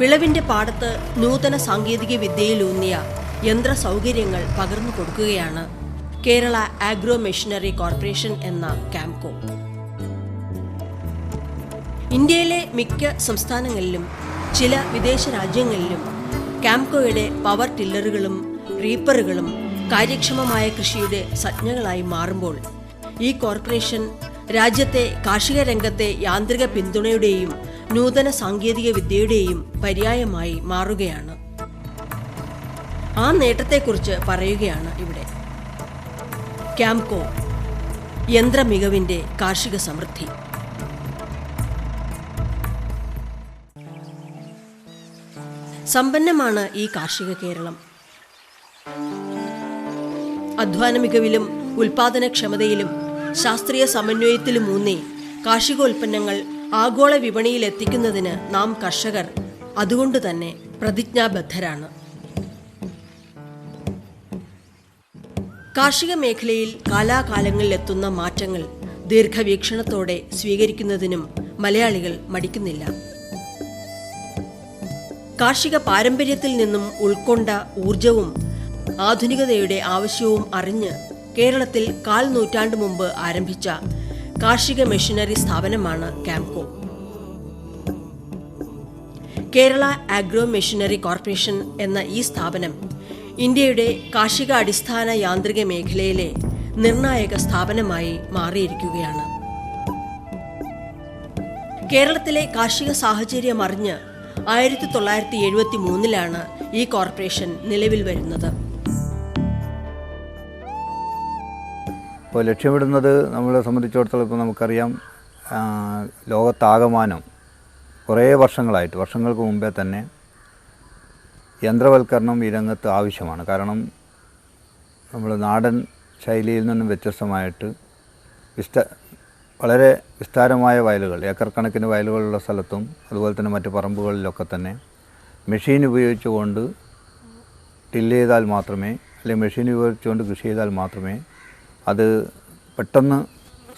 വിളവിന്റെ പാടത്ത് നൂതന സാങ്കേതിക വിദ്യയിലൂന്നിയ യന്ത്ര സൗകര്യങ്ങൾ പകർന്നു കൊടുക്കുകയാണ് കേരള ആഗ്രോ മെഷീനറി കോർപ്പറേഷൻ എന്ന കാംകോ. ഇന്ത്യയിലെ മിക്ക സംസ്ഥാനങ്ങളിലും ചില വിദേശ രാജ്യങ്ങളിലും കാംകോയുടെ പവർ ടില്ലറുകളും റീപ്പറുകളും കാര്യക്ഷമമായ കൃഷിയുടെ സംജ്ഞകളായി മാറുമ്പോൾ ഈ കോർപ്പറേഷൻ രാജ്യത്തെ കാർഷിക രംഗത്തെ യാന്ത്രിക പിന്തുണയുടെയും നൂതന സാങ്കേതിക വിദ്യയുടെയും പര്യായമായി മാറുകയാണ്. ആ നേട്ടത്തെക്കുറിച്ച് പറയുകയാണ് ഇവിടെ. കാംകോ, യന്ത്രമികവിന്റെ കാർഷിക സമൃദ്ധി. സമ്പന്നമാണ് ഈ കാർഷിക കേരളം. അധ്വാന മികവിലും ഉൽപാദനക്ഷമതയിലും ശാസ്ത്രീയ സമന്വയത്തിലുമൂന്നി കാർഷികോൽപ്പന്നങ്ങൾ ആഗോള വിപണിയിൽ എത്തിക്കുന്നതിന് നാം കർഷകർ അതുകൊണ്ട് തന്നെ പ്രതിജ്ഞാബദ്ധരാണ്. കാർഷിക മേഖലയിൽ കാലാകാലങ്ങളിൽ എത്തുന്ന മാറ്റങ്ങൾ ദീർഘവീക്ഷണത്തോടെ സ്വീകരിക്കുന്നതിനും മലയാളികൾ മടിക്കുന്നില്ല. കാർഷിക പാരമ്പര്യത്തിൽ നിന്നും ഉൾക്കൊണ്ട ഊർജവും ആധുനികതയുടെ ആവശ്യവും അറിഞ്ഞ് കേരളത്തിൽ 1/4 നൂറ്റാണ്ട് മുമ്പ് ആരംഭിച്ച കാർഷിക മെഷീനറി സ്ഥാപനമാണ് Kamco. Kerala agro machinery corporation എന്ന ഈ സ്ഥാപനം ഇന്ത്യയുടെ കാർഷിക അടിസ്ഥാന യാന്ത്രിക മേഖലയിലെ നിർണായക സ്ഥാപനമായി മാറിയിരിക്കുകയാണ്. കേരളത്തിലെ കാർഷിക സാഹചര്യം അറിഞ്ഞ് 1973 ഈ കോർപ്പറേഷൻ നിലവിൽ വരുന്നത്. ഇപ്പോൾ ലക്ഷ്യമിടുന്നത് നമ്മളെ സംബന്ധിച്ചിടത്തോളം ഇപ്പോൾ നമുക്കറിയാം, ലോകത്താകമാനം കുറേ വർഷങ്ങൾക്ക് മുമ്പേ തന്നെ യന്ത്രവൽക്കരണം ഈ രംഗത്ത് ആവശ്യമാണ്. കാരണം നമ്മൾ നാടൻ ശൈലിയിൽ നിന്നും വ്യത്യസ്തമായിട്ട് വളരെ വിസ്താരമായ വയലുകൾ, ഏക്കർ കണക്കിന് വയലുകളുള്ള സ്ഥലത്തും അതുപോലെ തന്നെ മറ്റ് പറമ്പുകളിലൊക്കെ തന്നെ മെഷീൻ ഉപയോഗിച്ചുകൊണ്ട് ടില്ല് ചെയ്താൽ മാത്രമേ, അല്ലെങ്കിൽ മെഷീൻ ഉപയോഗിച്ചുകൊണ്ട് കൃഷി ചെയ്താൽ മാത്രമേ അത് പെട്ടെന്ന്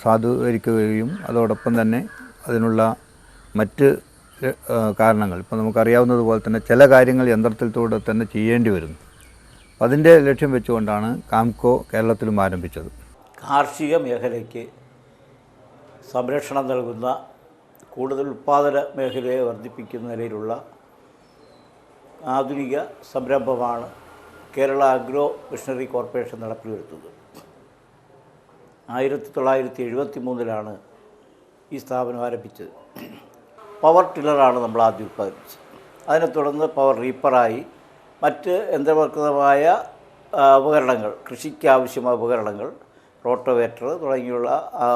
സാധൂകരിക്കുകയും അതോടൊപ്പം തന്നെ അതിനുള്ള മറ്റ് കാരണങ്ങൾ, ഇപ്പോൾ നമുക്കറിയാവുന്നതുപോലെ തന്നെ ചില കാര്യങ്ങൾ യന്ത്രത്തിലൂടെ തന്നെ ചെയ്യേണ്ടി വരുന്നു. അതിൻ്റെ ലക്ഷ്യം വെച്ചുകൊണ്ടാണ് കാംകോ കേരളത്തിലും ആരംഭിച്ചത്. കാർഷിക മേഖലയ്ക്ക് സംരക്ഷണം നൽകുന്ന, കൂടുതൽ ഉൽപ്പാദന മേഖലയെ വർദ്ധിപ്പിക്കുന്ന നിലയിലുള്ള ആധുനിക സംരംഭമാണ് കേരള ആഗ്രോ മെഷീനറി കോർപ്പറേഷൻ നടപ്പിൽ വരുത്തുന്നത്. 1973 ഈ സ്ഥാപനം ആരംഭിച്ചത്. പവർ ടില്ലറാണ് നമ്മൾ ആദ്യം ഉൽപ്പാദിപ്പിച്ചത്. അതിനെ തുടർന്ന് പവർ റീപ്പറായി മറ്റ് യന്ത്രവൽകൃതമായ ഉപകരണങ്ങൾ, കൃഷിക്ക് ആവശ്യമായ ഉപകരണങ്ങൾ, റോട്ടോവേറ്റർ തുടങ്ങിയുള്ള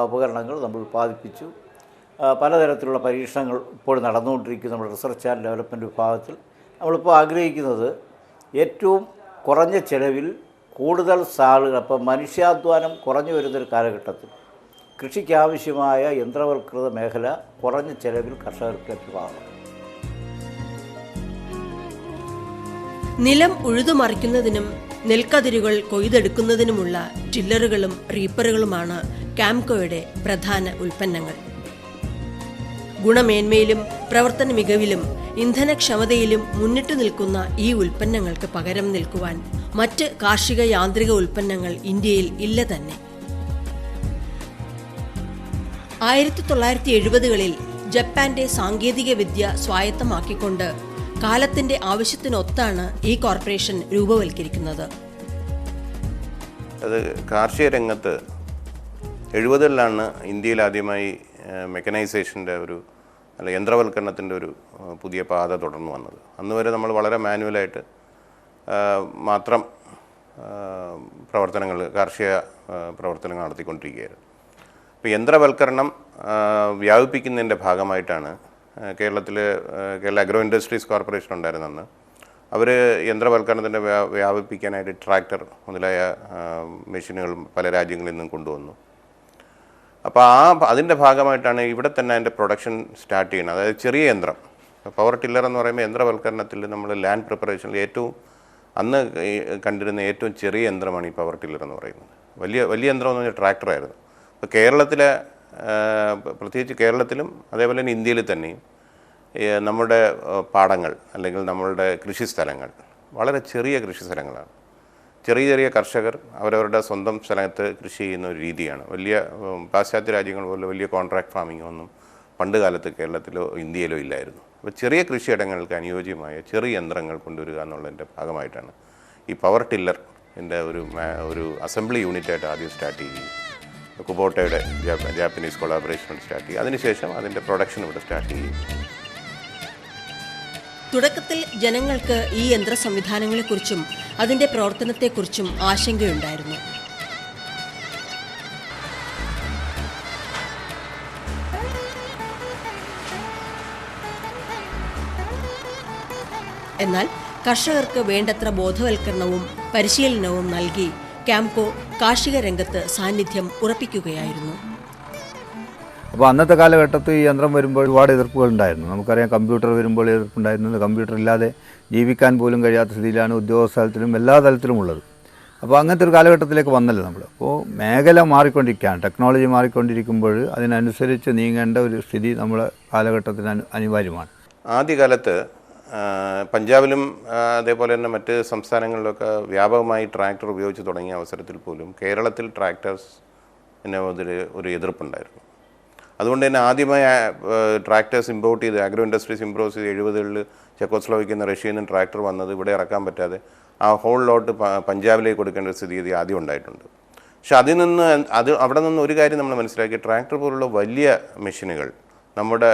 ഉപകരണങ്ങൾ നമ്മൾ ഉൽപ്പാദിപ്പിച്ചു. പലതരത്തിലുള്ള പരീക്ഷണങ്ങൾ ഇപ്പോൾ നടന്നുകൊണ്ടിരിക്കുന്ന നമ്മുടെ റിസർച്ച് ആൻഡ് ഡെവലപ്മെൻറ്റ് വിഭാഗത്തിൽ. നമ്മളിപ്പോൾ ആഗ്രഹിക്കുന്നത് ഏറ്റവും കുറഞ്ഞ ചെലവിൽ കൂടുതൽ സാളുകൾ, അപ്പം മനുഷ്യാധ്വാനം കുറഞ്ഞു വരുന്നൊരു കാലഘട്ടത്തിൽ കൃഷിക്ക് ആവശ്യമായ യന്ത്രവൽകൃത മേഖല കുറഞ്ഞ ചെലവിൽ കർഷകർക്ക് ലഭ്യമാകണം. നിലം ഉഴുതുമറിക്കുന്നതിനും നെൽക്കതിരുകൾ കൊയ്തെടുക്കുന്നതിനുമുള്ള ടില്ലറുകളും റീപ്പറുകളുമാണ് കാംകോയുടെ പ്രധാന ഉൽപ്പന്നങ്ങൾ. ഗുണമേന്മയിലും പ്രവർത്തന മികവിലും ഇന്ധനക്ഷമതയിലും മുന്നിട്ടു നിൽക്കുന്ന ഈ ഉൽപ്പന്നങ്ങൾക്ക് പകരം നിൽക്കുവാൻ മറ്റ് കാർഷിക യാന്ത്രിക ഉൽപ്പന്നങ്ങൾ ഇന്ത്യയിൽ ഇല്ല തന്നെ. 1970കളിൽ ജപ്പാന്റെ സാങ്കേതിക വിദ്യ സ്വായത്തമാക്കിക്കൊണ്ട് കാലത്തിന്റെ ആവശ്യത്തിനൊത്താണ് ഈ കോർപ്പറേഷൻ രൂപവൽക്കരിക്കുന്നത്. അത് കാർഷിക രംഗത്ത് 70കളിലാണ് ഇന്ത്യയിൽ ആദ്യമായി മെക്കനൈസേഷൻ്റെ യന്ത്രവൽക്കരണത്തിൻ്റെ ഒരു പുതിയ പാത തുടർന്നു വന്നത്. അന്ന് വരെ നമ്മൾ വളരെ മാനുവലായിട്ട് മാത്രം കാർഷിക പ്രവർത്തനങ്ങൾ നടത്തിക്കൊണ്ടിരിക്കുകയായിരുന്നു. ഇപ്പോൾ യന്ത്രവൽക്കരണം വ്യാപിപ്പിക്കുന്നതിൻ്റെ ഭാഗമായിട്ടാണ് കേരള അഗ്രോ ഇൻഡസ്ട്രീസ് കോർപ്പറേഷൻ ഉണ്ടായിരുന്ന അന്ന് അവർ യന്ത്രവൽക്കരണത്തിൻ്റെ വ്യാപിപ്പിക്കാനായിട്ട് ട്രാക്ടർ മുതലായ മെഷീനുകളും പല രാജ്യങ്ങളിൽ നിന്നും കൊണ്ടുവന്നു. അപ്പോൾ അതിൻ്റെ ഭാഗമായിട്ടാണ് ഇവിടെ തന്നെ അതിൻ്റെ പ്രൊഡക്ഷൻ സ്റ്റാർട്ട് ചെയ്യുന്നത്. അതായത് ചെറിയ യന്ത്രം, പവർ ടില്ലർ എന്ന് പറയുമ്പോൾ യന്ത്രവൽക്കരണത്തിൽ നമ്മൾ ലാൻഡ് പ്രിപ്പറേഷനിൽ അന്ന് കണ്ടിരുന്ന ഏറ്റവും ചെറിയ യന്ത്രമാണ് ഈ പവർ ടില്ലർ എന്ന് പറയുന്നത്. വലിയ യന്ത്രം എന്ന് പറഞ്ഞാൽ ട്രാക്ടറായിരുന്നു. അപ്പോൾ പ്രത്യേകിച്ച് കേരളത്തിലും അതേപോലെ തന്നെ ഇന്ത്യയിൽ തന്നെയും നമ്മുടെ പാടങ്ങൾ അല്ലെങ്കിൽ നമ്മളുടെ കൃഷിസ്ഥലങ്ങൾ വളരെ ചെറിയ കൃഷിസ്ഥലങ്ങളാണ്. ചെറിയ ചെറിയ കർഷകർ അവരവരുടെ സ്വന്തം സ്ഥലത്ത് കൃഷി ചെയ്യുന്ന ഒരു രീതിയാണ്. വലിയ പാശ്ചാത്യ രാജ്യങ്ങൾ പോലെ വലിയ കോൺട്രാക്ട് ഫാമിംഗ് ഒന്നും പണ്ട് കാലത്ത് കേരളത്തിലോ ഇന്ത്യയിലോ ഇല്ലായിരുന്നു. അപ്പോൾ ചെറിയ കൃഷിയിടങ്ങൾക്ക് അനുയോജ്യമായ ചെറിയ യന്ത്രങ്ങൾ കൊണ്ടുവരിക എന്നുള്ളതിൻ്റെ ഭാഗമായിട്ടാണ് ഈ പവർ ടില്ലർ ഒരു അസംബ്ലി യൂണിറ്റായിട്ട് ആദ്യം സ്റ്റാർട്ട് ചെയ്യുകയും കുബോട്ടയുടെ ജാപ്പനീസ് കൊളാബറേഷൻ സ്റ്റാർട്ട് ചെയ്യുക. അതിനുശേഷം അതിൻ്റെ പ്രൊഡക്ഷൻ ഇവിടെ സ്റ്റാർട്ട് ചെയ്യും. തുടക്കത്തിൽ ജനങ്ങൾക്ക് ഈ യന്ത്ര സംവിധാനങ്ങളെക്കുറിച്ചും അതിന്റെ പ്രവർത്തനത്തെക്കുറിച്ചും ആശങ്കയുണ്ടായിരുന്നു. എന്നാൽ കർഷകർക്ക് വേണ്ടത്ര ബോധവൽക്കരണവും പരിശീലനവും നൽകി ക്യാംകോ കാർഷിക രംഗത്ത് സാന്നിധ്യം ഉറപ്പിക്കുകയായിരുന്നു. അപ്പോൾ അന്നത്തെ കാലഘട്ടത്തിൽ ഈ യന്ത്രം വരുമ്പോൾ ഒരുപാട് എതിർപ്പുകളുണ്ടായിരുന്നു. നമുക്കറിയാം, കമ്പ്യൂട്ടർ വരുമ്പോൾ എതിർപ്പുണ്ടായിരുന്നത്. കമ്പ്യൂട്ടർ ഇല്ലാതെ ജീവിക്കാൻ പോലും കഴിയാത്ത സ്ഥിതിയിലാണ് ഉദ്യോഗസ്ഥ തലത്തിലും എല്ലാ തലത്തിലും ഉള്ളത്. അപ്പോൾ അങ്ങനത്തെ ഒരു കാലഘട്ടത്തിലേക്ക് വന്നല്ലോ നമ്മൾ. അപ്പോൾ മേഖല മാറിക്കൊണ്ടിരിക്കുകയാണ്, ടെക്നോളജി മാറിക്കൊണ്ടിരിക്കുമ്പോൾ അതിനനുസരിച്ച് നീങ്ങേണ്ട ഒരു സ്ഥിതി നമ്മുടെ കാലഘട്ടത്തിന് അനിവാര്യമാണ്. ആദ്യകാലത്ത് പഞ്ചാബിലും അതേപോലെ തന്നെ മറ്റ് സംസ്ഥാനങ്ങളിലൊക്കെ വ്യാപകമായി ട്രാക്ടർ ഉപയോഗിച്ച് തുടങ്ങിയ അവസരത്തിൽ പോലും കേരളത്തിൽ ട്രാക്ടേഴ്സിന് ഒരു എതിർപ്പുണ്ടായിരുന്നു. അതുകൊണ്ട് തന്നെ ആദ്യമായി ട്രാക്ടേഴ്സ് ഇമ്പോർട്ട് ചെയ്ത് ആഗ്രോ ഇൻഡസ്ട്രീസ് ഇമ്പോർട്ട് ചെയ്ത് 70-കളിൽ ചെക്കോസ്ലോവാക്യയിൽ നിന്ന് റഷ്യയിൽ നിന്ന് ട്രാക്ടർ വന്നത് ഇവിടെ ഇറക്കാൻ പറ്റാതെ ആ ഹോൾ ലോട്ട് പഞ്ചാബിലേക്ക് കൊടുക്കേണ്ട ഒരു സ്ഥിതി ആദ്യം ഉണ്ടായിട്ടുണ്ട്. പക്ഷെ അവിടെ നിന്ന് ഒരു കാര്യം നമ്മൾ മനസ്സിലാക്കി, ട്രാക്ടർ പോലുള്ള വലിയ മെഷീനുകൾ നമ്മുടെ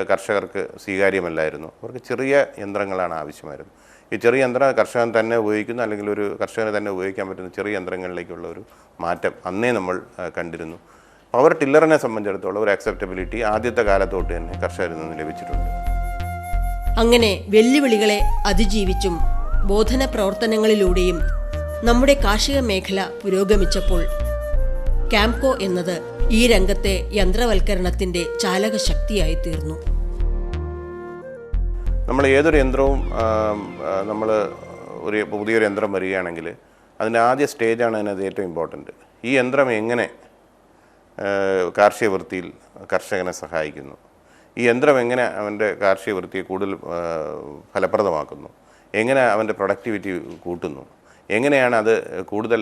കർഷകർക്ക് സ്വീകാര്യമല്ലായിരുന്നു. അവർക്ക് ചെറിയ യന്ത്രങ്ങളാണ് ആവശ്യമായിരുന്നു. ഈ ചെറിയ യന്ത്രം കർഷകൻ തന്നെ ഉപയോഗിക്കുന്നു, അല്ലെങ്കിൽ ഒരു കർഷകന് തന്നെ ഉപയോഗിക്കാൻ പറ്റുന്ന ചെറിയ യന്ത്രങ്ങളിലേക്കുള്ള ഒരു മാറ്റം അന്നേ നമ്മൾ കണ്ടിരുന്നു. പവർ ടില്ലറിനെ സംബന്ധിച്ചിടത്തോളം ഒരു അക്സെപ്റ്റബിലിറ്റി ആദ്യത്തെ കാലത്തോട്ട് തന്നെ കർഷകരിൽ നിന്ന് ലഭിച്ചിട്ടുണ്ട്. അങ്ങനെ വെല്ലുവിളികളെ അതിജീവിച്ചും ബോധന പ്രവർത്തനങ്ങളിലൂടെയും നമ്മുടെ കാർഷിക മേഖല പുരോഗമിച്ചപ്പോൾ ക്യാംകോ എന്നത് ഈ രംഗത്തെ യന്ത്രവൽക്കരണത്തിന്റെ ചാലക ശക്തിയായി തീർന്നു. നമ്മൾ ഏതൊരു യന്ത്രവും ഒരു പുതിയൊരു യന്ത്രം വരികയാണെങ്കിൽ അതിൻ്റെ ആദ്യ സ്റ്റേജാണ് അതിനകത്ത് ഏറ്റവും ഇമ്പോർട്ടൻറ്റ്. ഈ യന്ത്രം എങ്ങനെ കാർഷിക വൃത്തിയിൽ കർഷകനെ സഹായിക്കുന്നു, ഈ യന്ത്രം എങ്ങനെ അവൻ്റെ കാർഷിക വൃത്തിയെ കൂടുതൽ ഫലപ്രദമാക്കുന്നു, എങ്ങനെ അവൻ്റെ പ്രൊഡക്ടിവിറ്റി കൂട്ടുന്നു, എങ്ങനെയാണ് അത് കൂടുതൽ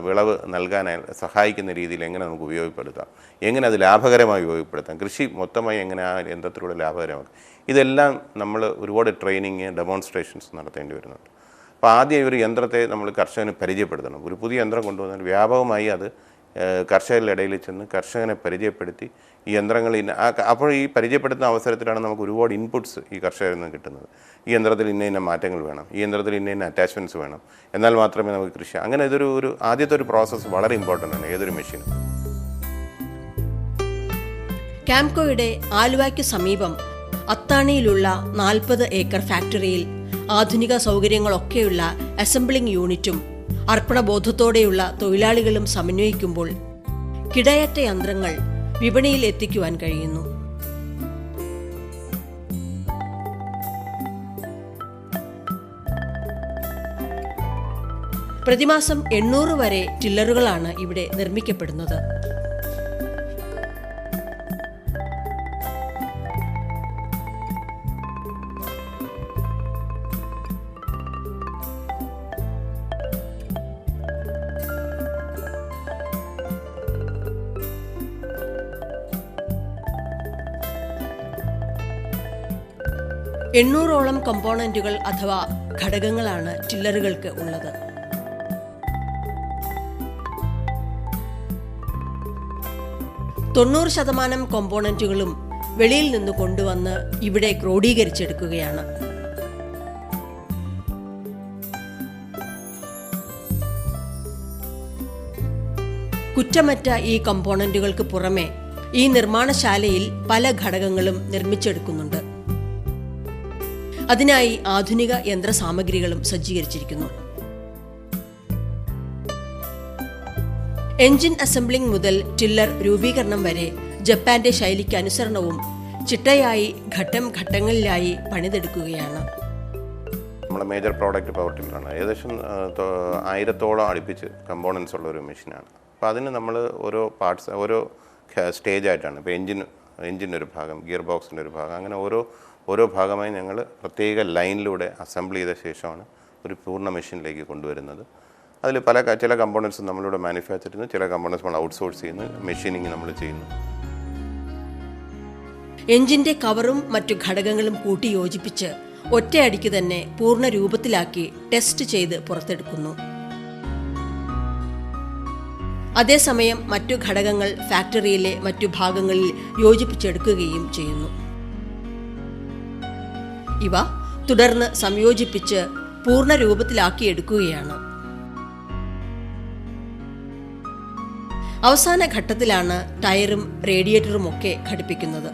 വിളവ് നൽകാനായി സഹായിക്കുന്ന രീതിയിൽ എങ്ങനെ നമുക്ക് ഉപയോഗപ്പെടുത്താം, എങ്ങനെ അത് ലാഭകരമായി ഉപയോഗപ്പെടുത്താം, കൃഷി മൊത്തമായി എങ്ങനെ ആ യന്ത്രത്തിലൂടെ ലാഭകരമാക്കും, ഇതെല്ലാം നമ്മൾ ഒരുപാട് ട്രെയിനിങ് ഡെമോൺസ്ട്രേഷൻസ് നടത്തേണ്ടി വരുന്നുണ്ട്. അപ്പോൾ ആദ്യം ഒരു യന്ത്രത്തെ നമ്മൾ കർഷകന് പരിചയപ്പെടുത്തണം. ഒരു പുതിയ യന്ത്രം കൊണ്ടുവന്നാൽ വ്യാപകമായി അത് കർഷകരുടെ ഇടയിൽ ചെന്ന് കർഷകനെ പരിചയപ്പെടുത്തി ഈ യന്ത്രങ്ങൾ അപ്പോൾ ഈ പരിചയപ്പെടുത്തുന്ന അവസരത്തിലാണ് നമുക്ക് ഒരുപാട് ഇൻപുട്സ് ഈ കർഷകരിൽ നിന്ന് കിട്ടുന്നത്. ഈ യന്ത്രത്തിൽ ഇന്ന മാറ്റങ്ങൾ വേണം, ഈ യന്ത്രത്തിൽ ഇന്ന അറ്റാച്ച്മെൻറ്റ്സ് വേണം, എന്നാൽ മാത്രമേ നമുക്ക് കൃഷി. അങ്ങനെ ഇതൊരു ആദ്യത്തെ ഒരു പ്രോസസ്സ് വളരെ ഇമ്പോർട്ടൻ്റ് ആണ് ഏതൊരു മെഷീനും. ക്യാംകോയുടെ ആലുവയ്ക്ക് സമീപം അത്താണിയിലുള്ള 40 ഏക്കർ ഫാക്ടറിയിൽ ആധുനിക സൗകര്യങ്ങളൊക്കെയുള്ള അസംബ്ലിംഗ് യൂണിറ്റും അർപ്പണബോധത്തോടെയുള്ള തൊഴിലാളികളും സമന്വയിക്കുമ്പോൾ കിടയറ്റ യന്ത്രങ്ങൾ വിപണിയിൽ എത്തിക്കുവാൻ കഴിയുന്നു. പ്രതിമാസം 800 വരെ ടില്ലറുകളാണ് ഇവിടെ നിർമ്മിക്കപ്പെടുന്നത്. എണ്ണൂറോളം കമ്പോണന്റുകൾ അഥവാ ഘടകങ്ങളാണ് ടില്ലറുകൾക്ക് ഉള്ളത്. തൊണ്ണൂറ് ശതമാനം കമ്പോണന്റുകളും വെളിയിൽ നിന്ന് കൊണ്ടുവന്ന് ഇവിടെ ക്രോഡീകരിച്ചെടുക്കുകയാണ്. കുറ്റമറ്റ ഈ കമ്പോണന്റുകൾക്ക് പുറമെ ഈ നിർമ്മാണശാലയിൽ പല ഘടകങ്ങളും നിർമ്മിച്ചെടുക്കുന്നുണ്ട്. അതിനായി ആധുനിക യന്ത്രസാമഗ്രികളും സജ്ജീകരിച്ചിരിക്കുന്നു. എഞ്ചിൻ അസംബ്ലിംഗ് മുതൽ ടില്ലർ രൂപീകരണം വരെ ജപ്പാന്റെ ശൈലിക്ക് അനുസരണവും ചിട്ടയായി ഘട്ടങ്ങളിലായി പണിതെടുക്കുകയാണ്. നമ്മുടെ മേജർ പ്രോഡക്റ്റ് പവർ ടില്ലറാണ്. ഏകദേശം 1000-ഓളം അടുപ്പിച്ച് കമ്പോണൻസ് ഉള്ള ഒരു മെഷീനാണ്. അപ്പോൾ അതിന് നമ്മൾ ഓരോ പാർട്സ് ഓരോ സ്റ്റേജായിട്ടാണ്. ഇപ്പോൾ എഞ്ചിൻ്റെ ഒരു ഭാഗം, ഗിയർ ബോക്സിൻ്റെ ഒരു ഭാഗം, അങ്ങനെ ഓരോ ഓരോ ഭാഗമായി ഞങ്ങൾ പ്രത്യേക ലൈനിലൂടെ അസംബിൾ ചെയ്ത ശേഷമാണ് ഒരു പൂർണ്ണ മെഷീനിലേക്ക് കൊണ്ടുവരുന്നത്. അതിൽ ചില കമ്പോണൻസ് നമ്മളിവിടെ മാനുഫാക്ചർ ചെയ്യുന്നു, ചില കമ്പോണൻസ് നമ്മൾ ഔട്ട്സോഴ്സ് ചെയ്യുന്നു, മെഷീനിങ് നമ്മൾ ചെയ്യുന്നു. എഞ്ചിന്റെ കവറും മറ്റു ഘടകങ്ങളും കൂട്ടി യോജിപ്പിച്ച് ഒറ്റയടിക്ക് തന്നെ പൂർണ്ണ രൂപത്തിലാക്കി ടെസ്റ്റ് ചെയ്ത് പുറത്തെടുക്കുന്നു. അതേസമയം മറ്റു ഘടകങ്ങൾ ഫാക്ടറിയിലെ മറ്റു ഭാഗങ്ങളിൽ യോജിപ്പിച്ചെടുക്കുകയും ചെയ്യുന്നു. ഇവ തുടർന്ന് സംയോജിപ്പിച്ച് പൂർണ്ണ രൂപത്തിലാക്കിയെടുക്കുകയാണ്. അവസാന ഘട്ടത്തിലാണ് ടയറും റേഡിയേറ്ററുമൊക്കെ ഘടിപ്പിക്കുന്നത്.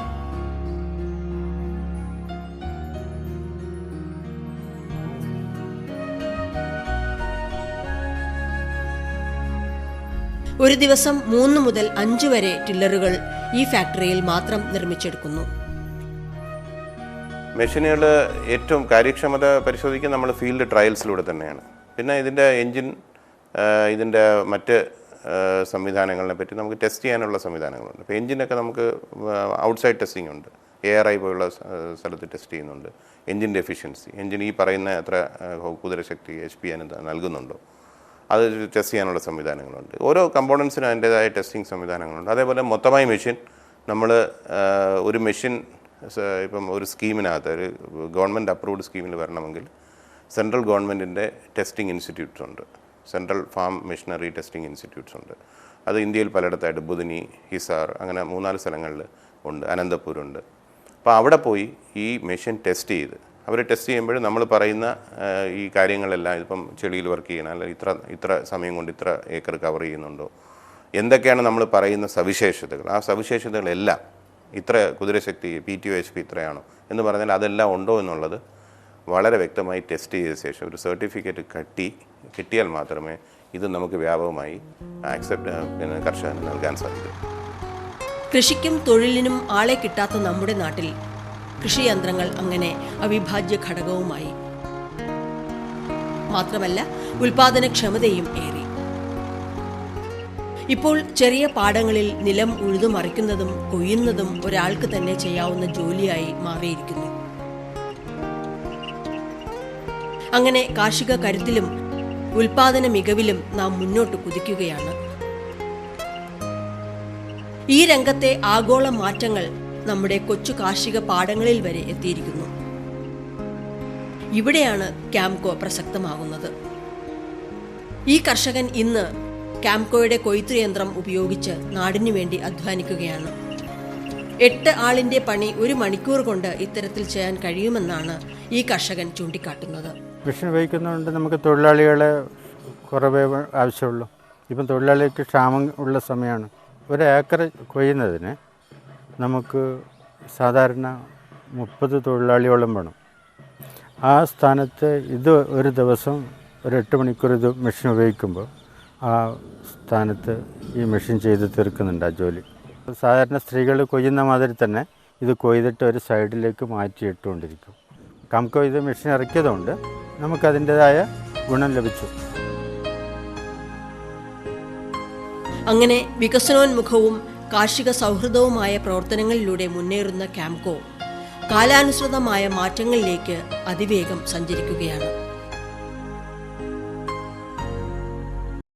ഒരു ദിവസം 3 മുതൽ 5 വരെ ടില്ലറുകൾ ഈ ഫാക്ടറിയിൽ മാത്രം നിർമ്മിച്ചെടുക്കുന്നു. മെഷീനുകൾ ഏറ്റവും കാര്യക്ഷമത പരിശോധിക്കാൻ നമ്മൾ ഫീൽഡ് ട്രയൽസിലൂടെ തന്നെയാണ്. പിന്നെ ഇതിൻ്റെ എൻജിൻ, ഇതിൻ്റെ മറ്റ് സംവിധാനങ്ങളെ പറ്റി നമുക്ക് ടെസ്റ്റ് ചെയ്യാനുള്ള സംവിധാനങ്ങളുണ്ട്. ഇപ്പോൾ എൻജിനൊക്കെ നമുക്ക് ഔട്ട്സൈഡ് ടെസ്റ്റിംഗ് ഉണ്ട്. ARI പോലുള്ള സ്ഥലത്ത് ടെസ്റ്റ് ചെയ്യുന്നുണ്ട്. എൻജിൻ്റെ എഫിഷ്യൻസി, എൻജിൻ ഈ പറയുന്ന എത്ര കുതിരശക്തി HP നൽകുന്നുണ്ടോ അത് ടെസ്റ്റ് ചെയ്യാനുള്ള സംവിധാനങ്ങളുണ്ട്. ഓരോ കമ്പോണൻസിനും അതിൻ്റേതായ ടെസ്റ്റിംഗ് സംവിധാനങ്ങളുണ്ട്. അതേപോലെ മൊത്തമായി മെഷീൻ നമ്മൾ ഒരു മെഷീൻ ഇപ്പം ഒരു സ്കീമിനകത്ത് ഒരു ഗവൺമെൻറ് അപ്രൂവ്ഡ് സ്കീമിൽ വരണമെങ്കിൽ സെൻട്രൽ ഗവൺമെൻറ്റിൻ്റെ ടെസ്റ്റിംഗ് ഇൻസ്റ്റിറ്റ്യൂട്ട്സ് ഉണ്ട്. Central farm machinery testing institutes ഉണ്ട്. അത് ഇന്ത്യയിൽ പലയിടത്തായിട്ട് ബുധനി, ഹിസാർ അങ്ങനെ 3-4 സ്ഥലങ്ങളിൽ ഉണ്ട്. അനന്തപൂരുണ്ട്. അപ്പോൾ അവിടെ പോയി ഈ മെഷീൻ ടെസ്റ്റ് ചെയ്ത് അവർ ടെസ്റ്റ് ചെയ്യുമ്പോൾ നമ്മൾ പറയുന്ന ഈ കാര്യങ്ങളെല്ലാം ഇപ്പം ചെളിയിൽ വർക്ക് ചെയ്യണം, അല്ലെങ്കിൽ ഇത്ര സമയം കൊണ്ട് ഇത്ര ഏക്കർ കവർ ചെയ്യുന്നുണ്ടോ, എന്തൊക്കെയാണ് നമ്മൾ പറയുന്ന സവിശേഷതകൾ, ആ സവിശേഷതകളെല്ലാം ഇത്ര കുതിരശക്തി PTO HP ഇത്രയാണോ എന്ന് പറഞ്ഞാൽ അതെല്ലാം ഉണ്ടോ എന്നുള്ളത് വളരെ വ്യക്തമായി ടെസ്റ്റ് ചെയ്ത ശേഷം ഒരു സർട്ടിഫിക്കറ്റ് കിട്ടിയാൽ മാത്രമേ ഇത് നമുക്ക് വ്യാപകമായി കർഷകന് നൽകാൻ സാധിക്കൂ. കൃഷിക്കും തൊഴിലിനും ആളെ കിട്ടാത്ത നമ്മുടെ നാട്ടിൽ കൃഷിയന്ത്രങ്ങൾ അങ്ങനെ അവിഭാജ്യ ഘടകവുമായി. മാത്രമല്ല ഉൽപാദനക്ഷമതയും ഏറി. ഇപ്പോൾ ചെറിയ പാടങ്ങളിൽ നിലം ഉഴുതുമറിക്കുന്നതും കൊയ്യുന്നതും ഒരാൾക്ക് തന്നെ ചെയ്യാവുന്ന ജോലിയായി മാറിയിരിക്കുന്നു. അങ്ങനെ കാർഷിക കരുത്തിലും ഉൽപാദന മികവിലും നാം മുന്നോട്ട് കുതിക്കുകയാണ്. ഈ രംഗത്തെ ആഗോള മാറ്റങ്ങൾ നമ്മുടെ കൊച്ചു കാർഷിക പാടങ്ങളിൽ വരെ എത്തിയിരിക്കുന്നു. ഇവിടെയാണ് ക്യാംകോ പ്രസക്തമാകുന്നത്. ഈ കർഷകൻ ഇന്ന് ക്യാംകോയുടെ കൊയ്ത്തു യന്ത്രം ഉപയോഗിച്ച് നാടിനു വേണ്ടി അധ്വാനിക്കുകയാണ്. 8 ആളിന്റെ പണി 1 മണിക്കൂർ കൊണ്ട് ഇത്തരത്തിൽ ചെയ്യാൻ കഴിയുമെന്നാണ് ഈ കർഷകൻ ചൂണ്ടിക്കാട്ടുന്നത്. മെഷീൻ ഉപയോഗിക്കുന്നതുകൊണ്ട് നമുക്ക് തൊഴിലാളികളെ കുറവേ ആവശ്യമുള്ളൂ. ഇപ്പം തൊഴിലാളികൾക്ക് ക്ഷാമം ഉള്ള സമയമാണ്. 1 ഏക്കർ കൊയ്യുന്നതിന് നമുക്ക് സാധാരണ 30 തൊഴിലാളിയോളം വേണം. ആ സ്ഥാനത്ത് ഇത് ഒരു ദിവസം ഒരു 8 മണിക്കൂർ ഇത് മെഷീൻ ഉപയോഗിക്കുമ്പോൾ ആ സ്ഥാനത്ത് ഈ മെഷീൻ ചെയ്ത് തീർക്കുന്നുണ്ട് ആ ജോലി. സാധാരണ സ്ത്രീകൾ കൊയ്യുന്ന മാതിരി തന്നെ ഇത് കൊയ്തിട്ട് ഒരു സൈഡിലേക്ക് മാറ്റിയിട്ടുകൊണ്ടിരിക്കും. ക്യാംകോ ഇത് മെഷീൻ ഇറക്കിയതുകൊണ്ട് നമുക്കതിൻ്റെതായ ഗുണം ലഭിച്ചു. അങ്ങനെ വികസനോന്മുഖവും കാർഷിക സൗഹൃദവുമായ പ്രവർത്തനങ്ങളിലൂടെ മുന്നേറുന്ന ക്യാംകോ കാലാനുസൃതമായ മാറ്റങ്ങളിലേക്ക് അതിവേഗം സഞ്ചരിക്കുകയാണ്.